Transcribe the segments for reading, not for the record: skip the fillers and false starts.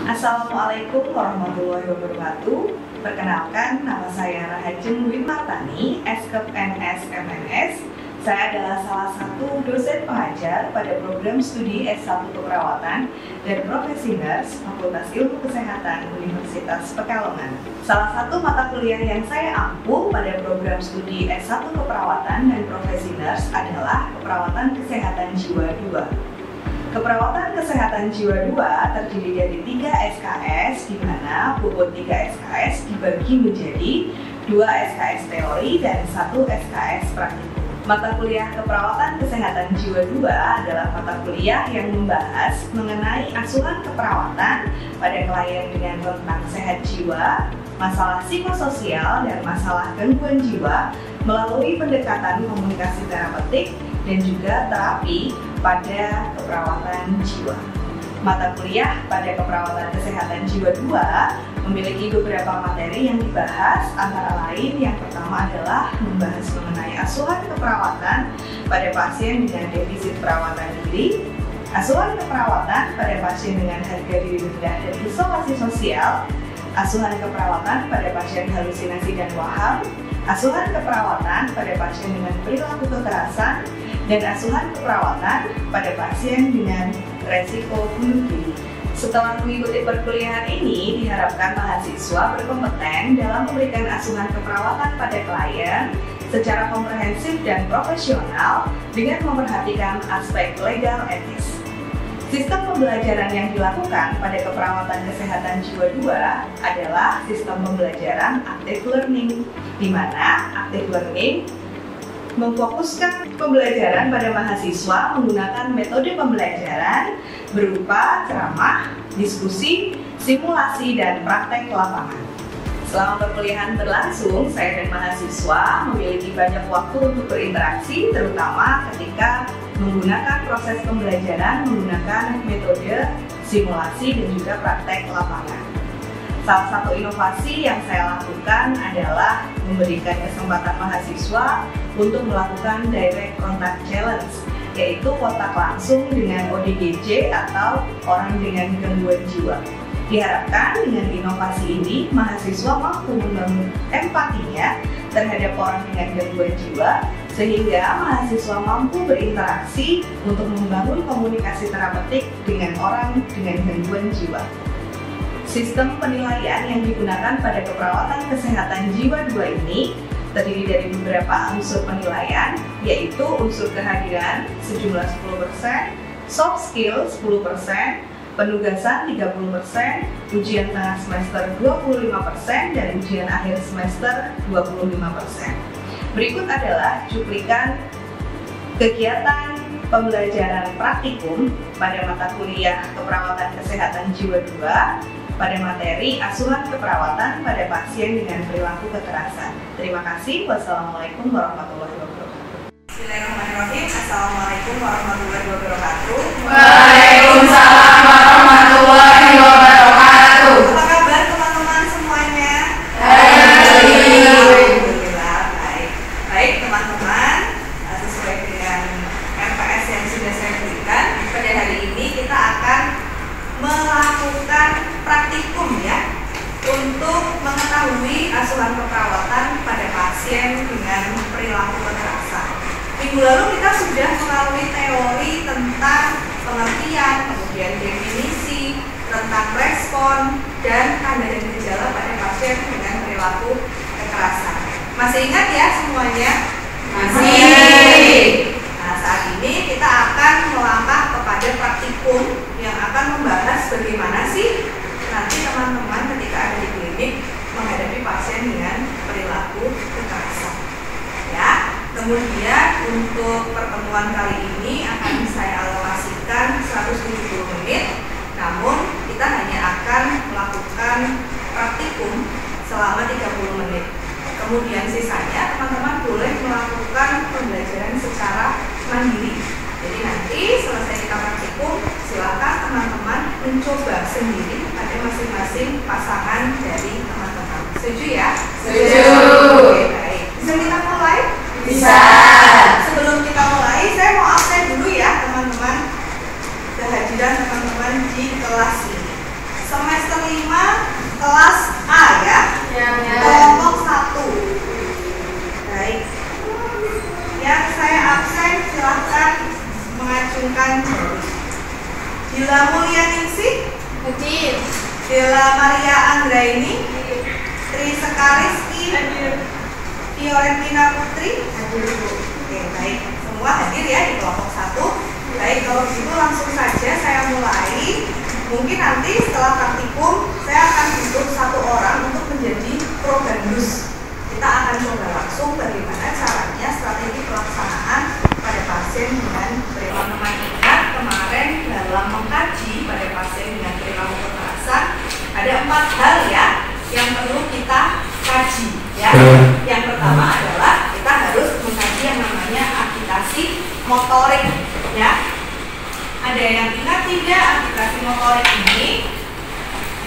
Assalamualaikum warahmatullahi wabarakatuh. Perkenalkan, nama saya Rahajeng Dwi Martani, Eskep NS MNS. Saya adalah salah satu dosen pengajar pada program studi S1 Keperawatan dan Profesi Nurse Fakultas Ilmu Kesehatan Universitas Pekalongan. Salah satu mata kuliah yang saya ampu pada program studi S1 Keperawatan dan Profesi Nurse adalah Keperawatan Kesehatan Jiwa 2. Keperawatan Kesehatan Jiwa 2 terdiri dari 3 SKS, di mana bobot 3 SKS dibagi menjadi 2 SKS teori dan 1 SKS praktikum. Mata kuliah Keperawatan Kesehatan Jiwa 2 adalah mata kuliah yang membahas mengenai asuhan keperawatan pada klien dengan rentang sehat jiwa, masalah psikososial, dan masalah gangguan jiwa melalui pendekatan komunikasi terapeutik dan juga terapi pada keperawatan jiwa. Mata kuliah pada Keperawatan Kesehatan Jiwa 2 memiliki beberapa materi yang dibahas, antara lain yang pertama adalah membahas mengenai asuhan keperawatan pada pasien dengan defisit perawatan diri, asuhan keperawatan pada pasien dengan harga diri rendah dan isolasi sosial, asuhan keperawatan pada pasien halusinasi dan waham, asuhan keperawatan pada pasien dengan perilaku kekerasan, dan asuhan keperawatan pada pasien dengan resiko bunuh diri. Setelah mengikuti perkuliahan ini, diharapkan mahasiswa berkompeten dalam memberikan asuhan keperawatan pada klien secara komprehensif dan profesional dengan memperhatikan aspek legal etis. Sistem pembelajaran yang dilakukan pada Keperawatan Kesehatan Jiwa 2 adalah sistem pembelajaran active learning, di mana active learning memfokuskan pembelajaran pada mahasiswa menggunakan metode pembelajaran berupa ceramah, diskusi, simulasi, dan praktek lapangan. Selama perkuliahan berlangsung, saya dan mahasiswa memiliki banyak waktu untuk berinteraksi, terutama ketika menggunakan proses pembelajaran menggunakan metode simulasi dan juga praktek lapangan. Salah satu inovasi yang saya lakukan adalah memberikan kesempatan mahasiswa untuk melakukan direct contact challenge, yaitu kontak langsung dengan ODGJ atau orang dengan gangguan jiwa. Diharapkan dengan inovasi ini, mahasiswa mampu membangun empatinya terhadap orang dengan gangguan jiwa, sehingga mahasiswa mampu berinteraksi untuk membangun komunikasi terapeutik dengan orang dengan gangguan jiwa. Sistem penilaian yang digunakan pada Keperawatan Kesehatan Jiwa 2 ini terdiri dari beberapa unsur penilaian, yaitu unsur kehadiran sejumlah 10%, soft skill 10%, penugasan 30%, ujian tengah semester 25%, dan ujian akhir semester 25%. Berikut adalah cuplikan kegiatan pembelajaran praktikum pada mata kuliah Keperawatan Kesehatan Jiwa 2 pada materi asuhan keperawatan pada pasien dengan perilaku kekerasan. Terima kasih. Wassalamualaikum warahmatullahi wabarakatuh. Bismillahirrahmanirrahim. Assalamualaikum warahmatullahi wabarakatuh. Waalaikumsalam warahmatullahi wabarakatuh. Apa kabar teman-teman semuanya? Baik. Alhamdulillah baik. Baik teman-teman, sesuai dengan RPS yang sudah saya berikan, pada hari ini kita akan melakukan praktikum ya untuk mengetahui asuhan keperawatan pada pasien dengan perilaku kekerasan. Minggu lalu kita sudah melalui teori tentang pengertian, kemudian definisi, tentang respon, dan tanda dan gejala pada pasien dengan perilaku kekerasan. Masih ingat ya semuanya? Masih. Nah, saat ini kita akan melangkah kepada praktikum yang akan membahas bagaimana sih nanti teman-teman ketika ada di klinik menghadapi pasien dengan perilaku kekerasan. Ya, kemudian untuk pertemuan kali ini akan saya alokasikan 170 menit, namun kita hanya akan melakukan praktikum selama 30 menit. Kemudian sisanya teman-teman boleh melakukan pembelajaran secara mandiri. Jadi nanti selesai kita praktikum, silakan teman-teman mencoba sendiri pada masing-masing pasangan dari teman-teman. Setuju ya? Setuju. Oke, baik. Bisa kita mulai? Bisa. Sebelum kita mulai, saya mau absen dulu ya teman-teman. Kehadiran teman-teman di kelas ini. Semester kelima kelas A ya. Kelompok 1. Baik. Yang saya absen silahkan mengajukan jari. Dila Mulyaningsih, Dela Maria Anggraini, Tri Sekariski, Fiorentina Putri. Oke, baik. Semua hadir ya di kelompok 1. Baik, kalau begitu langsung saja saya mulai. Mungkin nanti setelah praktikum saya akan bentuk 1 orang untuk menjadi probandus. Kita akan coba langsung bagaimana caranya strategi pelaksanaan pada pasien dengan perilaku ingat kemarin dalam mengkaji pada pasien dengan perilaku kekerasan ada 4 hal ya yang perlu kita kaji ya. Yang pertama adalah kita harus mengkaji yang namanya agitasi motorik ya. Ada yang ingat tidak agitasi motorik ini?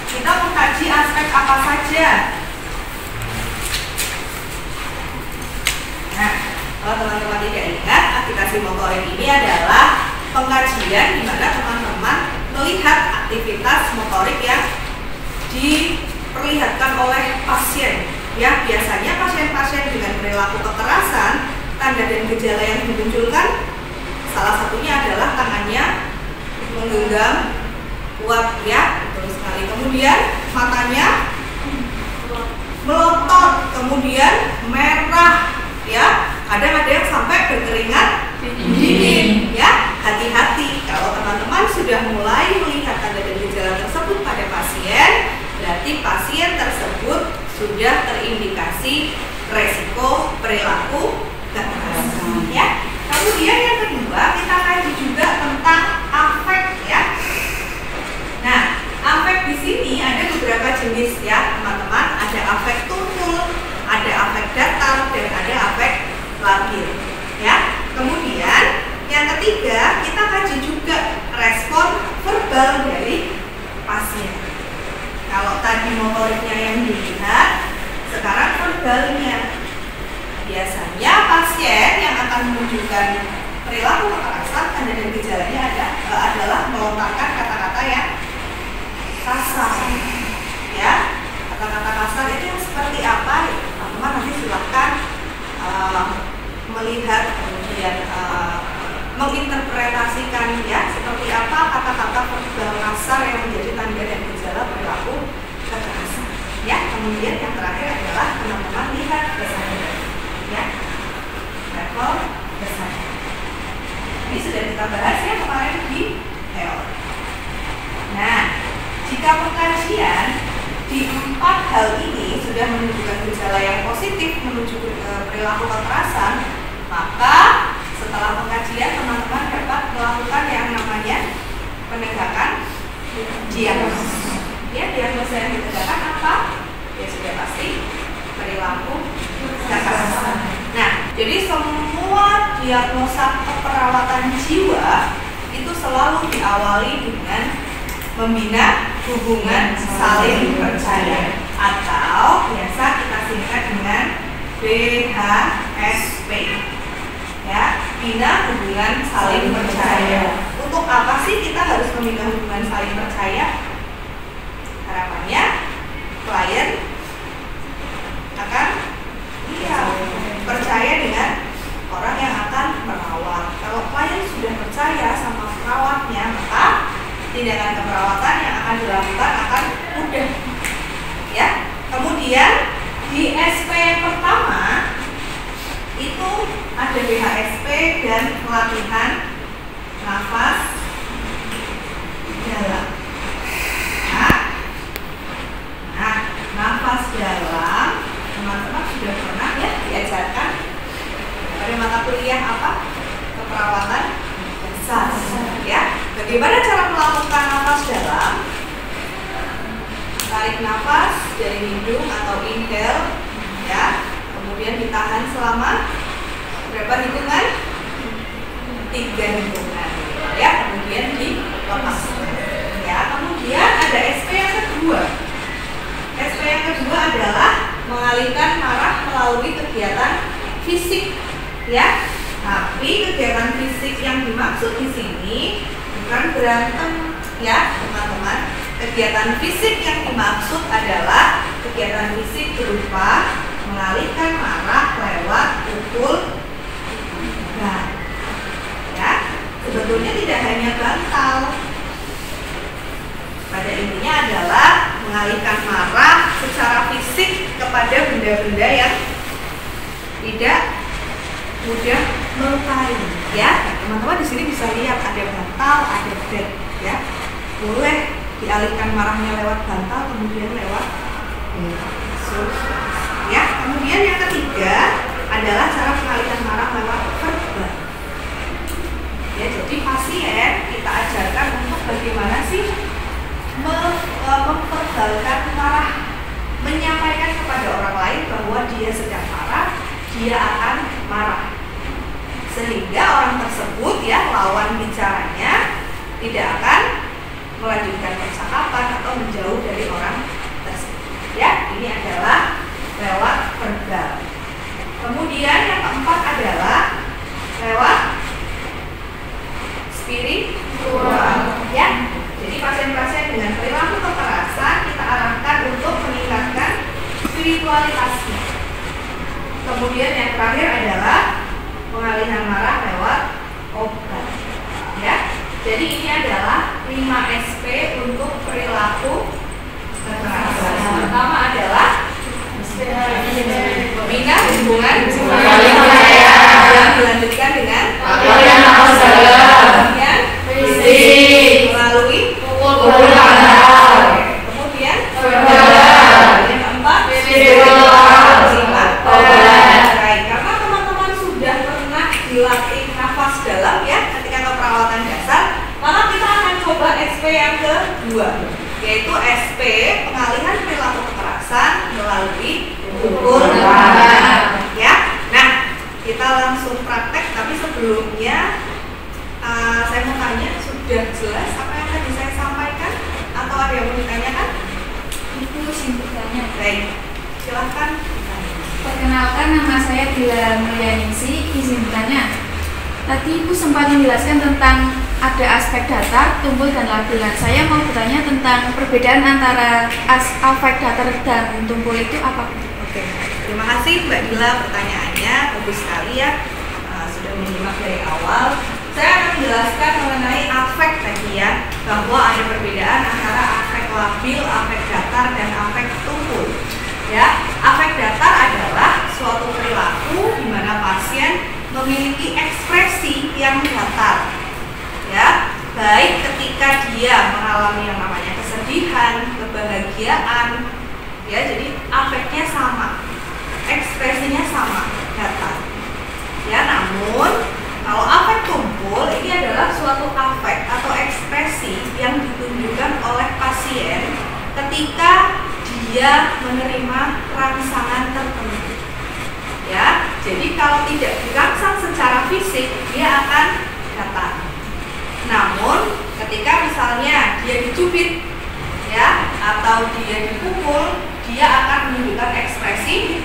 Kita mengkaji aspek apa saja? Nah, kalau teman-teman tidak ingat, agitasi motorik ini adalah pengkajian di mana teman-teman melihat aktivitas motorik yang diperlihatkan oleh pasien. Ya, biasanya pasien-pasien dengan perilaku kekerasan, tanda dan gejala yang dimunculkan salah satunya adalah tangannya menggenggam kuat ya, betul sekali. Kemudian matanya melotot, kemudian merah ya, kadang ada yang sampai berkeringat dingin ya. Hati-hati kalau teman-teman sudah mulai melihat tanda dan gejala tersebut pada pasien, berarti pasien tersebut sudah terindikasi resiko perilaku kekerasan ya. Kemudian yang kedua kita kaji juga tentang afek ya. Nah, afek di sini ada beberapa jenis ya teman-teman. Ada afek tutul, ada afek datar, dan ada afek labil ya. Kemudian yang ketiga kita kaji juga respon verbal dari pasien. Kalau tadi motoriknya yang dilihat, sekarang verbalnya. Biasanya pasien yang akan menunjukkan perilaku kekerasan tanda dan gejalanya adalah melontarkan kata-kata yang kasar ya. Kata-kata kasar itu seperti apa? Teman-teman nanti silahkan melihat kemudian menginterpretasikan ya seperti apa kata-kata verbal kasar yang menjadi tanda dan gejala perilaku kekerasan ya. Kemudian yang terakhir adalah teman-teman lihat kesadaran ya, level kesadaran. Ini sudah kita bahas ya kemarin di teori. Nah, jika pengkajian di 4 hal ini sudah menunjukkan gejala yang positif menuju perilaku kekerasan, maka setelah pengkajian teman-teman dapat melakukan yang namanya penegakan diagnosis. Ya, diagnosis yang ditegakkan apa? Ya sudah pasti perilaku kekerasan. Nah, jadi semua diagnosa keperawatan jiwa itu selalu diawali dengan membina hubungan saling percaya atau biasa kita singkat dengan BHSP. Ya, bina hubungan saling percaya. Untuk apa sih kita harus membina hubungan saling percaya? Harapannya klien akan percaya dengan orang yang akan merawat. Kalau klien sudah percaya sama perawatnya, maka tindakan keperawatan yang akan dilakukan akan mudah. Ya. Kemudian di SP pertama itu ada BHSP dan pelatihan nafas dalam. Nah, nafas dalam teman-teman sudah pernah ya diajarkan pada mata kuliah apa? Keperawatan dasar ya. Bagaimana cara melakukan nafas dalam? Tarik nafas dari hidung atau inhale ya. Kemudian ditahan selama berapa hitungan? 3 hitungan ya. Kemudian dilepas ya. Kemudian ada SP yang kedua. SP yang kedua adalah mengalihkan marah melalui kegiatan fisik ya. Tapi kegiatan fisik yang dimaksud di sini bukan berantem ya teman-teman. Kegiatan fisik yang dimaksud adalah kegiatan fisik berupa mengalihkan marah lewat pukul tegang. Ya, sebetulnya tidak hanya bantal. Pada intinya adalah mengalihkan marah secara fisik kepada benda-benda yang tidak mudah melukai. Ya, teman-teman di sini bisa lihat ada bantal, ada bed. Ya, boleh dialihkan marahnya lewat bantal, kemudian lewat sus. Ya, kemudian yang ketiga adalah cara pengalihan marah lewat verbal. Ya, jadi pasien kita ajarkan untuk bagaimana sih memverbalkan marah, menyampaikan kepada orang lain bahwa dia sedang marah, dia akan marah, sehingga orang tersebut ya lawan bicaranya tidak akan melanjutkan percakapan atau menjauh dari orang tersebut. Ya, ini adalah lewat verbal. Kemudian yang keempat adalah lewat spiritual. Ya, jadi pasien-pasien dengan perilaku kekerasan kita arahkan untuk meningkatkan spiritualitasnya. Kemudian yang terakhir adalah pengalihan marah lewat obat. Ya, jadi ini adalah 5 SP untuk perilaku kekerasan. Yang pertama adalah membina hubungan yang dilanjutkan dengan kemudian fisik melalui kemudian yang keempat baik, karena teman-teman sudah pernah dilatih nafas dalam ya ketika keperawatan dasar, maka kita akan coba SP yang kedua, yaitu SP pengalihan perilaku kekerasan melalui pukul tangan. Ya, nah kita langsung praktek, tapi sebelumnya saya mau tanya, sudah jelas apa yang tadi saya sampaikan atau ada yang mau ditanyakan? Itu sih bertanya. Baik, silahkan. Perkenalkan, nama saya Dila Mulyaningsi, izin bertanya. Tadi Ibu sempat menjelaskan tentang ada aspek datar, tumpul, dan labilan. Saya mau bertanya tentang perbedaan antara aspek datar dan tumpul itu apa? Oke, terima kasih Mbak Dila pertanyaannya, bagus sekali ya, sudah menyimak dari awal. Saya akan menjelaskan mengenai afek tadi ya, bahwa ada perbedaan antara afek labil, afek datar, dan afek tumpul. Ya, afek datar adalah suatu perilaku di mana pasien memiliki ekspresi yang datar. Ya, baik ketika dia mengalami yang namanya kesedihan, kebahagiaan, ya, jadi afeknya sama, ekspresinya sama, datar. Ya, namun kalau afek tumpul ini adalah suatu afek atau ekspresi yang ditunjukkan oleh pasien ketika dia menerima rangsangan tertentu. Ya, jadi kalau tidak dirangsang secara fisik, dia akan datar. Namun, ketika misalnya dia dicubit, ya, atau dia dipukul, dia akan menunjukkan ekspresi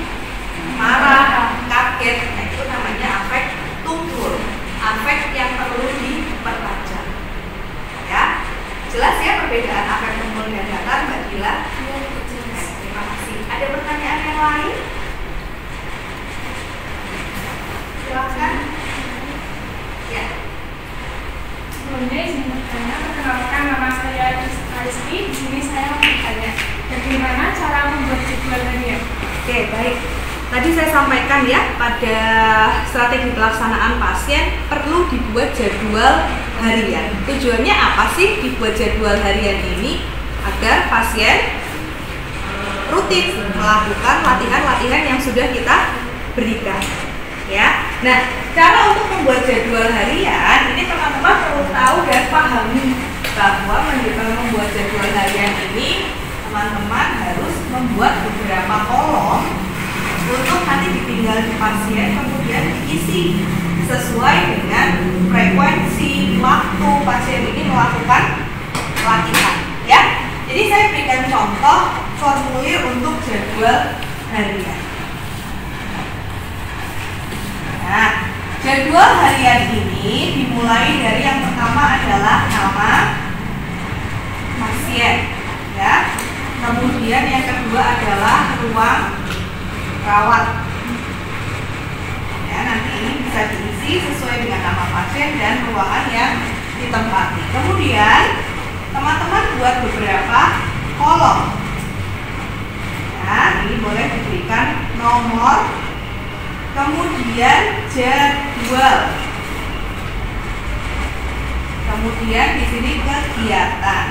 marah, kaget. Nah, itu namanya afek tumpul, afek yang perlu dipertajam. Ya, jelas ya perbedaan afek tumpul dan datar, Mbak Dila? Terima kasih. Ada pertanyaan yang lain? Silakan. Ya. Sebelumnya izin bertanya, perkenalkan nama saya Rizky. Di sini saya mau bertanya, bagaimana cara membuat jadwal harian? Oke, baik. Tadi saya sampaikan ya, pada strategi pelaksanaan pasien perlu dibuat jadwal harian. Tujuannya apa sih dibuat jadwal harian ini? Agar pasien rutin melakukan latihan-latihan yang sudah kita berikan. Ya, nah cara untuk membuat jadwal harian ini teman-teman perlu tahu dan pahami bahwa membuat jadwal harian ini teman-teman harus membuat beberapa kolom untuk nanti ditinggal di pasien, kemudian diisi sesuai dengan frekuensi waktu pasien ini melakukan latihan. Ya, jadi saya berikan contoh formulir untuk jadwal harian. Nah, jadwal harian ini dimulai dari yang pertama adalah nama pasien. Ya. Kemudian yang kedua adalah ruang rawat. Ya, nanti ini bisa diisi sesuai dengan nama pasien dan ruangan yang ditempati. Kemudian teman-teman buat beberapa kolom. Nah, ini boleh diberikan nomor, kemudian jadwal, kemudian di sini kegiatan,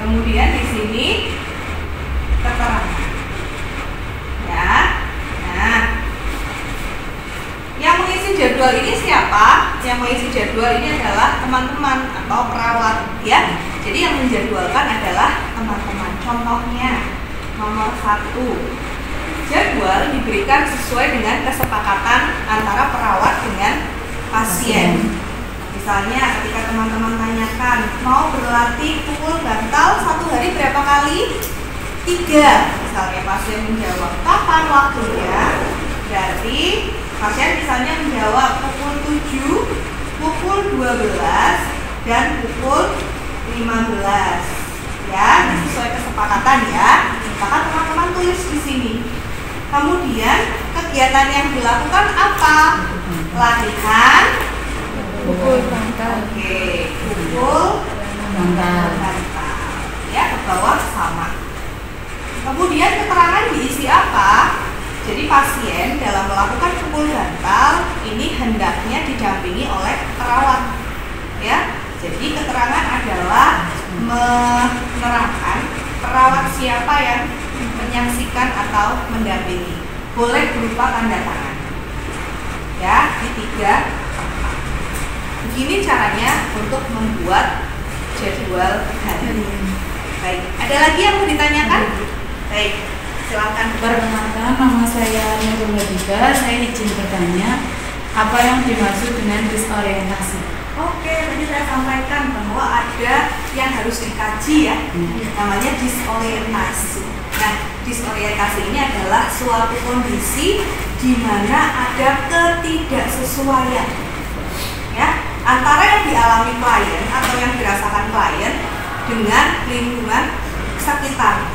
kemudian di sini keterangan. Ya, nah, yang mengisi jadwal ini siapa? Yang mengisi jadwal ini adalah teman-teman atau perawat, ya. Jadi yang menjadwalkan adalah teman-teman. Contohnya nomor 1, jadwal diberikan sesuai dengan kesepakatan antara perawat dengan pasien. Misalnya ketika teman-teman tanyakan mau berlatih pukul bantal 1 hari berapa kali? 3. Misalnya pasien menjawab kapan waktunya, berarti pasien misalnya menjawab pukul 7, pukul 12, dan pukul 15. Ya, ini sesuai kesepakatan ya. Maka teman-teman tulis di sini. Kemudian kegiatan yang dilakukan apa? Latihan pukul bantal. Oke, pukul bantal. Ya, ke bawah sama. Kemudian keterangan diisi apa? Jadi pasien dalam melakukan pukul bantal ini hendaknya didampingi oleh perawat. Ya, jadi keterangan adalah menerangkan perawat siapa yang menyaksikan atau mendampingi. Boleh berupa tanda tangan. Ya, di 3 tempat. Begini caranya untuk membuat jadwal hari. Baik, ada lagi yang mau ditanyakan? Baik, silakan. Perkenalkan, nama saya Nurul Ledika. Saya izin bertanya, apa yang dimaksud dengan disorientasi? Oke, tadi saya sampaikan bahwa ada yang harus dikaji ya, namanya disorientasi. Nah, disorientasi ini adalah suatu kondisi di mana ada ketidaksesuaian, ya, antara yang dialami klien atau yang dirasakan klien dengan lingkungan sekitar.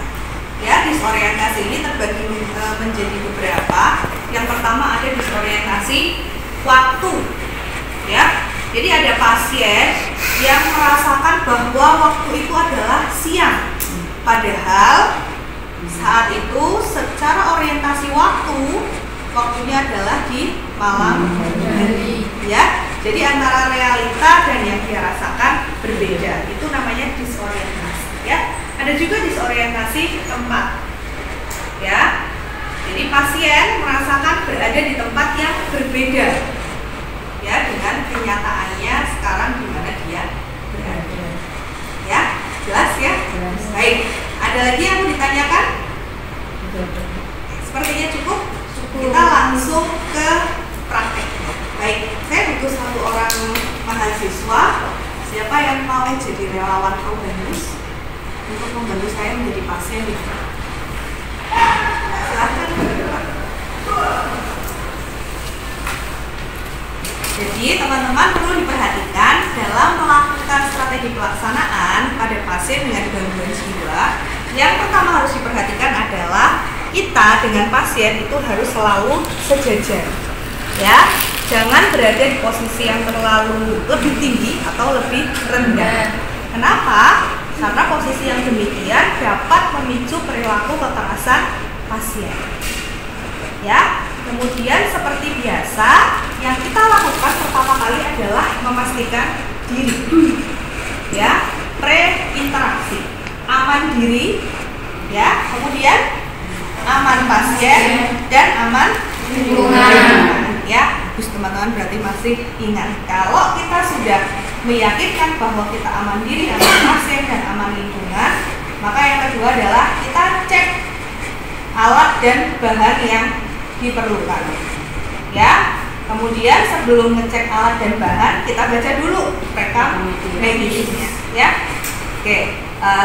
Ya, disorientasi ini terbagi menjadi beberapa. Yang pertama ada disorientasi waktu, ya. Jadi ada pasien yang merasakan bahwa waktu itu adalah siang, padahal saat itu secara orientasi waktunya adalah di malam hari, ya. Jadi antara realita dan yang dia rasakan berbeda. Itu namanya disorientasi, ya. Ada juga disorientasi tempat, ya. Jadi pasien merasakan berada di tempat yang berbeda, ya, dengan kenyataannya sekarang di mana dia berada. Ya, jelas ya? Jelas. Baik, ada lagi yang mau ditanyakan? Sepertinya cukup. Kita langsung ke praktek. Baik, saya butuh 1 orang mahasiswa. Siapa yang mau jadi relawan Probanus untuk membantu saya menjadi pasien? Silahkan. Jadi teman-teman perlu diperhatikan dalam melakukan strategi pelaksanaan pada pasien dengan gangguan jiwa. Yang pertama harus diperhatikan adalah kita dengan pasien itu harus selalu sejajar, ya. Jangan berada di posisi yang terlalu lebih tinggi atau lebih rendah. Kenapa? Karena posisi yang demikian dapat memicu perilaku kekerasan pasien. Ya. Kemudian seperti biasa, yang kita lakukan pertama kali adalah memastikan diri, ya, pre-interaksi, aman diri, ya, kemudian aman pasien dan aman lingkungan, ya. Terus teman-teman berarti masih ingat, kalau kita sudah meyakinkan bahwa kita aman diri, aman pasien dan aman lingkungan, maka yang kedua adalah kita cek alat dan bahan yang diperlukan, ya. Kemudian sebelum ngecek alat dan bahan, kita baca dulu rekam medisnya, ya. Oke,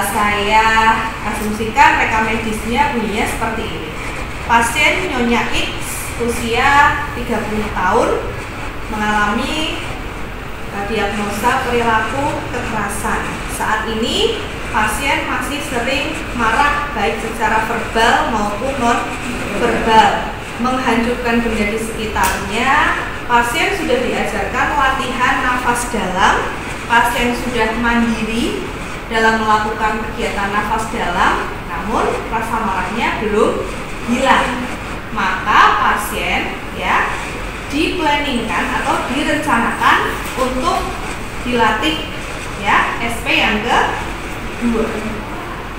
saya asumsikan rekam medisnya bunyinya seperti ini. Pasien Nyonya X, usia 30 tahun, mengalami diagnosa perilaku kekerasan. Saat ini pasien masih sering marah baik secara verbal maupun non-verbal, menghancurkan benda di sekitarnya. Pasien sudah diajarkan latihan nafas dalam, pasien sudah mandiri dalam melakukan kegiatan nafas dalam, namun rasa marahnya belum hilang. Maka pasien diplanningkan atau direncanakan untuk dilatih SP yang kedua,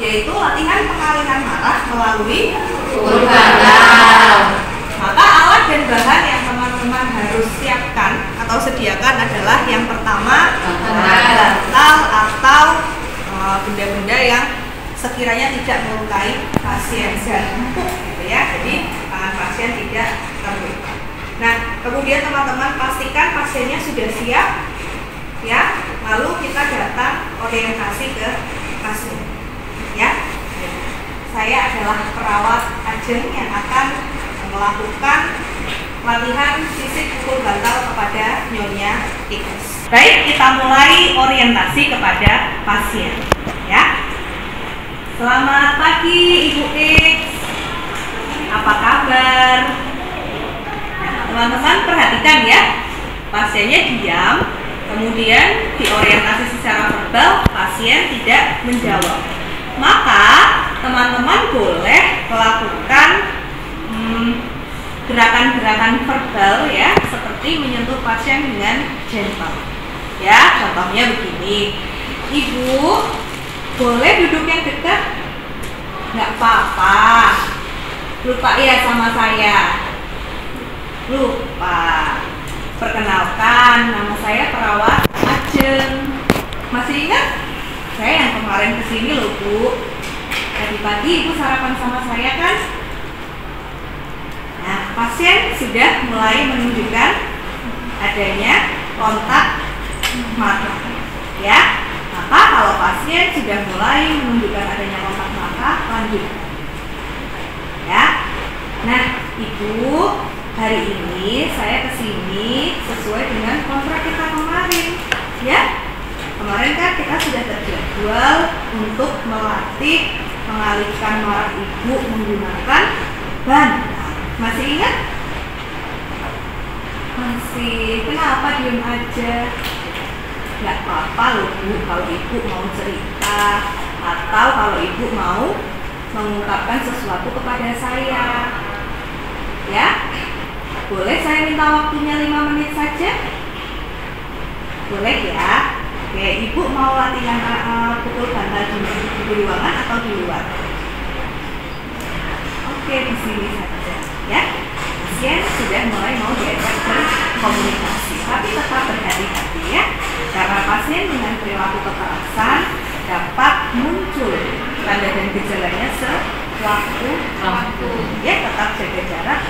yaitu latihan pengalihan marah melalui bantal. Maka alat dan bahan yang teman-teman harus siapkan atau sediakan adalah yang pertama bantal atau benda-benda yang sekiranya tidak melukai pasien dan empuk gitu ya. Jadi tangan pasien tidak terluka. Nah, kemudian teman-teman pastikan pasiennya sudah siap ya. Lalu kita datang orientasi ke pasien ya. Saya adalah perawat Ajeng yang akan melakukan latihan fisik pukul bantal kepada Nyonya X. Baik, kita mulai orientasi kepada pasien ya. Selamat pagi Ibu X. Apa kabar? Teman-teman perhatikan ya. Pasiennya diam, kemudian diorientasi secara verbal, pasien tidak menjawab. Maka teman-teman boleh melakukan gerakan-gerakan verbal ya, seperti menyentuh pasien dengan gentle. Ya, contohnya begini. Ibu, boleh duduk yang dekat? Nggak apa-apa. Lupa ya sama saya. Lupa. Perkenalkan, nama saya perawat Ajeng. Masih ingat? Saya yang kemarin kesini loh Bu. Tadi pagi Ibu sarapan sama saya kan? Nah, pasien sudah mulai menunjukkan adanya kontak mata ya. Maka kalau pasien sudah mulai menunjukkan adanya kontak mata, lanjut ya. Nah Ibu, hari ini saya kesini sesuai dengan kontrak kita kemarin ya. Kemarin kan kita sudah terjadwal untuk melatih mengalihkan marah Ibu menggunakan bantal. Masih ingat? Masih. Kenapa diem aja? Gak apa-apa loh Bu, kalau Ibu mau cerita atau kalau Ibu mau mengungkapkan sesuatu kepada saya ya. Boleh saya minta waktunya 5 menit saja? Boleh ya? Oke, Ibu mau latihan pukul bantal di ruangan atau di luar? Oke, di sini saja ya. Pasien sudah mulai mau diajak berkomunikasi, tapi tetap berhati-hati ya, karena pasien dengan perilaku kekerasan dapat muncul tanda dan gejalanya sewaktu ya. Tetap jaga jarak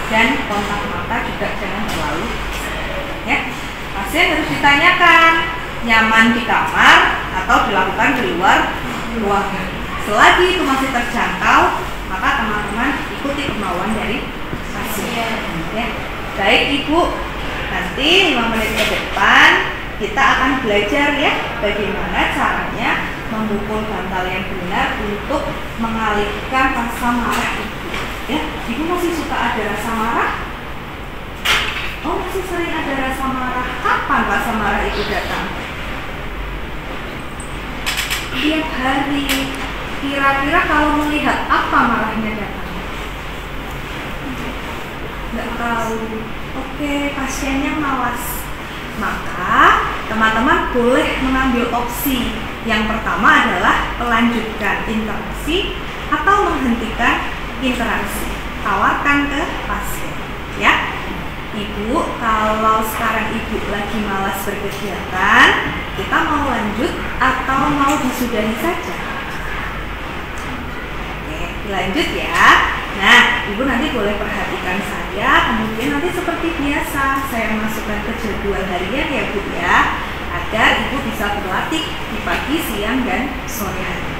dan kontak mata juga jangan terlalu ya. Pasien harus ditanyakan nyaman di kamar atau dilakukan di luar ruangan. Selagi itu masih terjangkau, maka teman-teman ikuti kemauan dari pasien ya. Baik Ibu, nanti 5 menit ke depan kita akan belajar ya bagaimana caranya memukul bantal yang benar untuk mengalihkan rasa marah Ibu ya. Ibu masih suka ada rasa marah? Oh, masih sering ada rasa marah. Kapan rasa marah itu datang? Tiap hari. Kira-kira kalau melihat apa marahnya datang? Nggak tahu. Oke, pasiennya malas. Maka teman-teman boleh mengambil opsi. Yang pertama adalah melanjutkan interaksi atau menghentikan interaksi. Tawarkan ke pasien ya. Ibu, kalau sekarang Ibu lagi malas berkegiatan, kita mau lanjut atau mau disudahi saja? Oke, lanjut ya. Nah, Ibu nanti boleh perhatikan saya, kemudian nanti seperti biasa saya masukkan ke jadwal harian ya Bu ya, agar Ibu bisa berlatih di pagi, siang, dan sore hari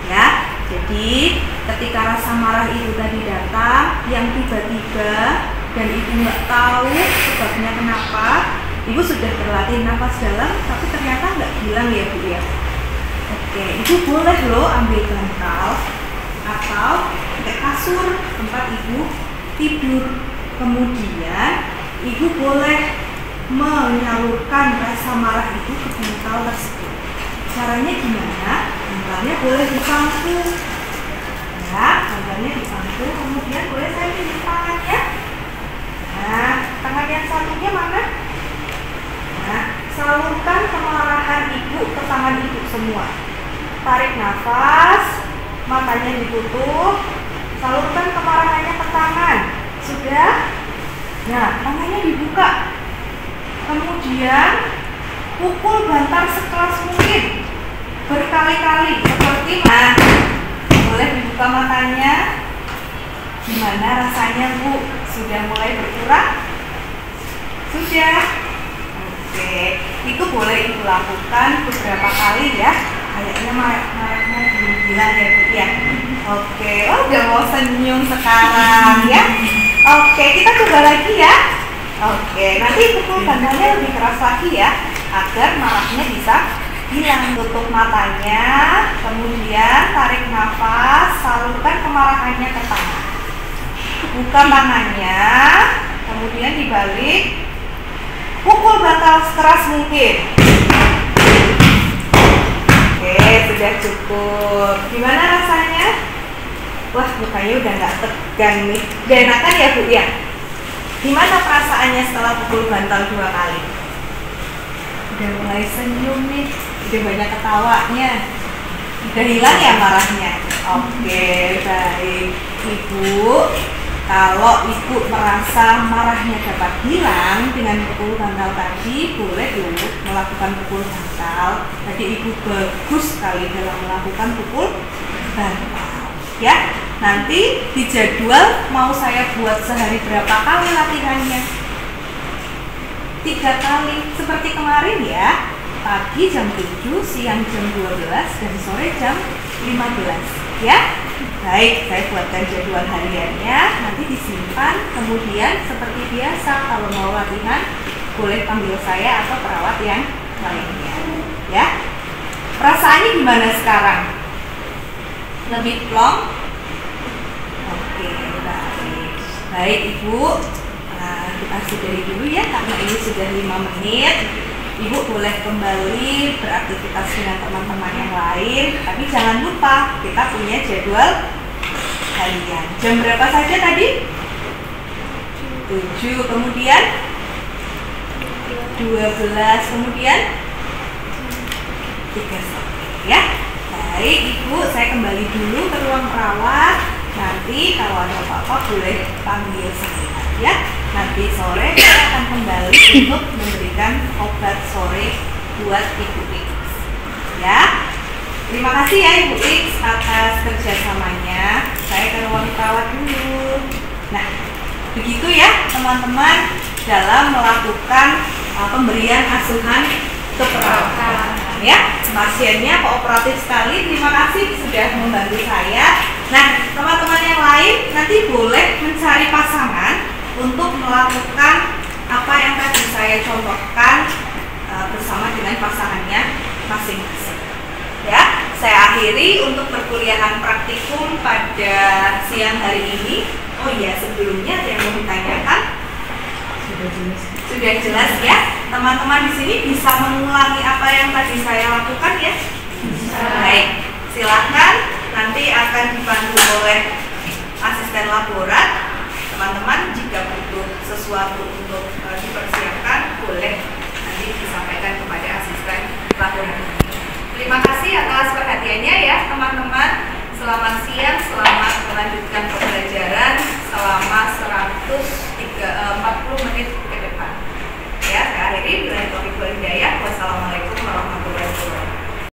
ya. Jadi ketika rasa marah itu tadi datang yang tiba-tiba dan Ibu nggak tahu sebabnya kenapa, Ibu sudah berlatih nafas dalam, tapi ternyata nggak hilang ya Bu ya. Oke, Ibu boleh loh ambil bantal atau pakai kasur tempat Ibu tidur. Kemudian Ibu boleh menyalurkan rasa marah Ibu ke bantal tersebut. Caranya gimana? Bantalnya boleh dipangku. Ya, bantalnya dipangku. Kemudian boleh saya pinjam tangannya. Nah, tangan yang satunya mana? Nah, salurkan kemarahan Ibu ke tangan Ibu semua. Tarik nafas, matanya ditutup, salurkan kemarahannya ke tangan. Sudah? Nah, tangannya dibuka. Kemudian pukul bantal sekeras mungkin berkali-kali seperti boleh dibuka matanya. Gimana rasanya Bu? Sudah mulai berkurang? Sudah? Oke, itu boleh Ibu lakukan beberapa kali ya. Kayaknya marahnya belum hilang ya Bu ya. Oke, udah mau senyum sekarang ya. Oke, kita coba lagi ya. Oke, nanti pukul bantalnya lebih keras lagi ya, agar marahnya bisa hilang. Tutup matanya, kemudian tarik nafas, salurkan kemarahannya ke tangan. Buka tangannya, kemudian dibalik, pukul bantal sekeras mungkin. Oke, sudah cukup. Gimana rasanya? Wah, mukanya udah nggak tegang nih. Udah enakan ya Bu ya? Gimana perasaannya setelah pukul bantal 2 kali? Udah mulai senyum nih, udah banyak ketawanya. Udah hilang ya marahnya? Oke, baik. Ibu, kalau Ibu merasa marahnya dapat hilang dengan pukul bantal tadi, boleh dulu melakukan pukul bantal. Jadi Ibu bagus sekali dalam melakukan pukul bantal. Ya, nanti di jadwal mau saya buat sehari berapa kali latihannya? 3 kali, seperti kemarin ya. Pagi jam 7, siang jam 12, dan sore jam 15 ya. Baik, saya buatkan jadwal hariannya, nanti disimpan. Kemudian seperti biasa, kalau mau latihan boleh panggil saya atau perawat yang lainnya ya. Perasaannya gimana sekarang? Lebih plong? Oke, baik. Baik Ibu, kita sudahi dulu ya, karena ini sudah 5 menit. Ibu boleh kembali beraktivitas dengan teman-teman yang lain, tapi jangan lupa kita punya jadwal harian. Jam berapa saja tadi? 7, kemudian 12, kemudian 3 sore ya. Baik Ibu, saya kembali dulu ke ruang perawat. Nanti kalau ada apa-apa boleh panggil saya ya. Nanti sore saya akan kembali untuk memberikan obat sore buat Ibu X ya. Terima kasih ya Ibu X atas kerjasamanya. Saya ke ruang perawat dulu. Nah, begitu ya teman-teman dalam melakukan pemberian asuhan keperawatan ya. Pasiennya kooperatif sekali. Terima kasih sudah membantu saya. Nah, teman-teman yang lain nanti boleh mencari pasangan untuk melakukan apa yang tadi saya contohkan bersama dengan pasangannya masing-masing. Ya, saya akhiri untuk perkuliahan praktikum pada siang hari ini. Oh iya, sebelumnya ada yang mau ditanyakan? Sudah jelas ya. Teman-teman di sini bisa mengulangi apa yang tadi saya lakukan ya? Baik, silakan. Nanti akan dibantu oleh asisten laborat. Teman-teman jika butuh sesuatu untuk dipersiapkan, boleh nanti disampaikan kepada asisten laborat. Terima kasih atas perhatiannya ya teman-teman. Selamat siang, selamat melanjutkan pembelajaran selama 100